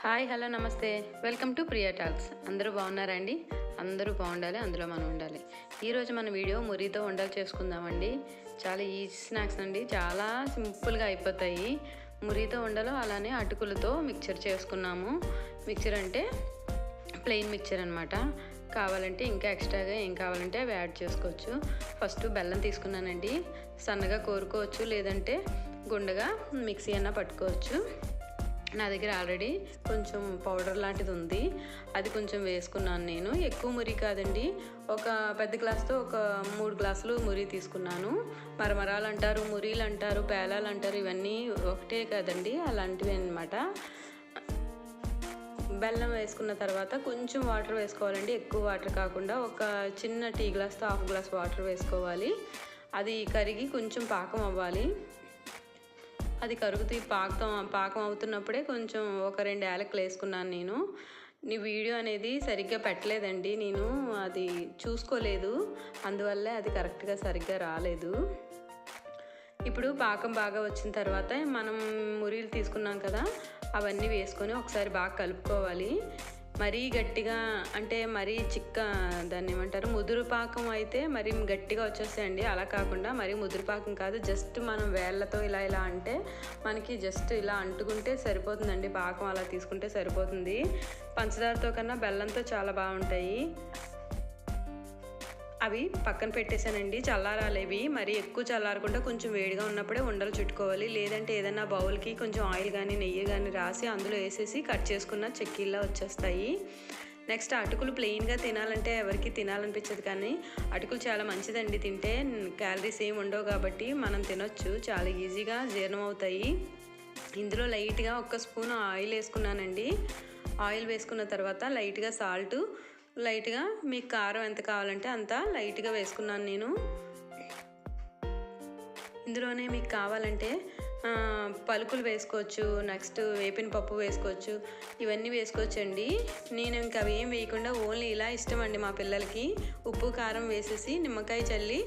Hi hello నమస్తే welcome to Priya talks. అందరూ బాగున్నారండి? అందరూ బాగుండాలి, అందులో మనం ఉండాలి. ఈరోజు మన వీడియో మురితో ఉండలు చేసుకుందామండి. చాలా ఈజీ స్నాక్స్ అండి, చాలా సింపుల్గా అయిపోతాయి. మురితో ఉండలు అలానే అటుకులతో మిక్చర్ చేసుకున్నాము. మిక్చర్ అంటే ప్లెయిన్ మిక్చర్ అనమాట. కావాలంటే ఇంకా ఎక్స్ట్రాగా ఏం కావాలంటే అవి యాడ్ చేసుకోవచ్చు. ఫస్ట్ బెల్లం తీసుకున్నానండి. సన్నగా కోరుకోవచ్చు, లేదంటే గుండగా మిక్సీ అన్నా పట్టుకోవచ్చు. నా దగ్గర ఆల్రెడీ కొంచెం పౌడర్ లాంటిది ఉంది, అది కొంచెం వేసుకున్నాను. నేను ఎక్కువ మురి కాదండి, ఒక పెద్ద గ్లాస్తో ఒక 3 గ్లాసులు మురి తీసుకున్నాను. మరమరాలు అంటారు, మురీలు అంటారు, పేలాలు అంటారు, ఇవన్నీ ఒకటే కాదండి, అలాంటివి అన్నమాట. బెల్లం వేసుకున్న తర్వాత కొంచెం వాటర్ వేసుకోవాలండి, ఎక్కువ వాటర్ కాకుండా. ఒక చిన్న టీ గ్లాస్తో 1/2 గ్లాస్ వాటర్ వేసుకోవాలి. అది కరిగి కొంచెం పాకం అవ్వాలి. అది కరుగుతూ పాకం అవుతున్నప్పుడే కొంచెం ఒక 2 యాలకులు వేసుకున్నాను. నీ వీడియో అనేది సరిగ్గా పెట్టలేదండి, నేను అది చూసుకోలేదు, అందువల్లే అది కరెక్ట్గా సరిగ్గా రాలేదు. ఇప్పుడు పాకం బాగా వచ్చిన తర్వాత మనం మురీలు తీసుకున్నాం కదా, అవన్నీ వేసుకొని ఒకసారి బాగా కలుపుకోవాలి. మరీ గట్టిగా అంటే మరీ దాన్ని ఏమంటారు, ముదురు పాకం అయితే మరీ గట్టిగా వచ్చేస్తాయండి. అలా కాకుండా మరీ ముదురు పాకం కాదు, జస్ట్ మనం వేళ్ళతో ఇలా అంటే మనకి జస్ట్ ఇలా అంటుకుంటే సరిపోతుందండి. పాకం అలా తీసుకుంటే సరిపోతుంది. పంచదారతో కన్నా బెల్లంతో చాలా బాగుంటాయి. అవి పక్కన పెట్టేశానండి, చల్లారాలేవి. మరి ఎక్కువ చల్లారకుండా కొంచెం వేడిగా ఉన్నప్పుడే ఉండలు చుట్టుకోవాలి. లేదంటే ఏదైనా బౌల్కి కొంచెం ఆయిల్ కానీ నెయ్యి కానీ రాసి అందులో వేసేసి కట్ చేసుకున్న చెక్కీల్లా వచ్చేస్తాయి. నెక్స్ట్ అటుకులు ప్లెయిన్గా తినాలంటే ఎవరికి తినాలనిపించదు, కానీ అటుకులు చాలా మంచిదండి. తింటే క్యాలరీస్ ఏమి ఉండవు కాబట్టి మనం తినొచ్చు, చాలా ఈజీగా జీర్ణం అవుతాయి. ఇందులో లైట్గా 1 స్పూన్ ఆయిల్ వేసుకున్నానండి. ఆయిల్ వేసుకున్న తర్వాత లైట్గా సాల్ట్, లైట్గా మీకు కారం ఎంత కావాలంటే అంత లైట్గా వేసుకున్నాను నేను. ఇందులోనే మీకు కావాలంటే పలుకులు వేసుకోవచ్చు, నెక్స్ట్ వేపిన పప్పు వేసుకోవచ్చు, ఇవన్నీ వేసుకోవచ్చండి. నేను ఇంకా అవి ఏం వేయకుండా ఓన్లీ ఇలా ఇష్టం అండి మా పిల్లలకి. ఉప్పు కారం వేసేసి నిమ్మకాయ చల్లి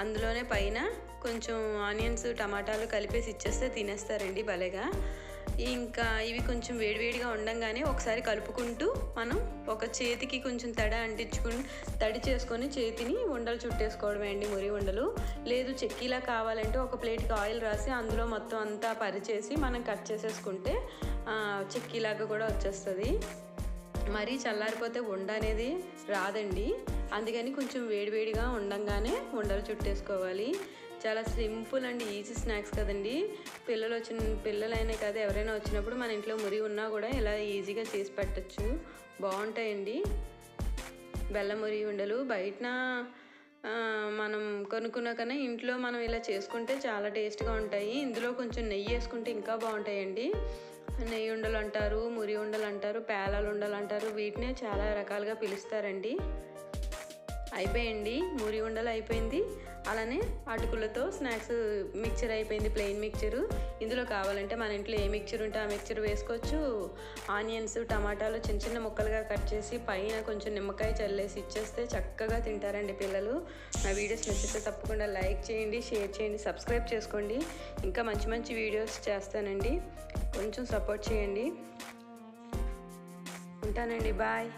అందులోనే పైన కొంచెం ఆనియన్స్ టమాటాలు కలిపేసి ఇచ్చేస్తే తినేస్తారండి భలేగా. ఇంకా ఇవి కొంచెం వేడివేడిగా ఉండంగానే ఒకసారి కలుపుకుంటూ మనం ఒక చేతికి కొంచెం తడి చేసుకొని చేతిని ఉండలు చుట్టేసుకోవడమే అండి, మురి ఉండలు. లేదు చెక్కీలా కావాలంటే ఒక ప్లేట్కి ఆయిల్ రాసి అందులో మొత్తం అంతా పరిచేసి మనం కట్ చేసేసుకుంటే చెక్కీలాగా కూడా వచ్చేస్తుంది. మరీ చల్లారిపోతే ఉండ అనేది రాదండి, అందుకని కొంచెం వేడివేడిగా ఉండంగానే ఉండలు చుట్టేసుకోవాలి. చాలా సింపుల్ అండి, ఈజీ స్నాక్స్ కదండి. పిల్లలైనా కాదు, ఎవరైనా వచ్చినప్పుడు మన ఇంట్లో మురి ఉన్నా కూడా ఇలా ఈజీగా చేసి పెట్టచ్చు, బాగుంటాయండి. బెల్లం మురి ఉండలు బయటన మనం కొనుక్కున్న కన్నా ఇంట్లో మనం ఇలా చేసుకుంటే చాలా టేస్ట్గా ఉంటాయి. ఇందులో కొంచెం నెయ్యి వేసుకుంటే ఇంకా బాగుంటాయండి. నెయ్యి ఉండలు అంటారు, మురి ఉండలు అంటారు, పేలాలు ఉండలు అంటారు, వీటినే చాలా రకాలుగా పిలుస్తారండి. అయిపోయింది, మురి ఉండలు అయిపోయింది. అలానే అటుకులతో స్నాక్స్ మిక్చర్ అయిపోయింది, ప్లెయిన్ మిక్చరు. ఇందులో కావాలంటే మన ఇంట్లో ఏ మిక్చర్ ఉంటే ఆ మిక్చర్ వేసుకోవచ్చు. ఆనియన్స్ టమాటాలు చిన్న చిన్న ముక్కలుగా కట్ చేసి పైన కొంచెం నిమ్మకాయ చల్లేసి ఇచ్చేస్తే చక్కగా తింటారండి పిల్లలు. నా వీడియోస్ నచ్చితే తప్పకుండా లైక్ చేయండి, షేర్ చేయండి, సబ్స్క్రైబ్ చేసుకోండి. ఇంకా మంచి మంచి వీడియోస్ చేస్తానండి, కొంచెం సపోర్ట్ చేయండి. ఉంటానండి, బాయ్.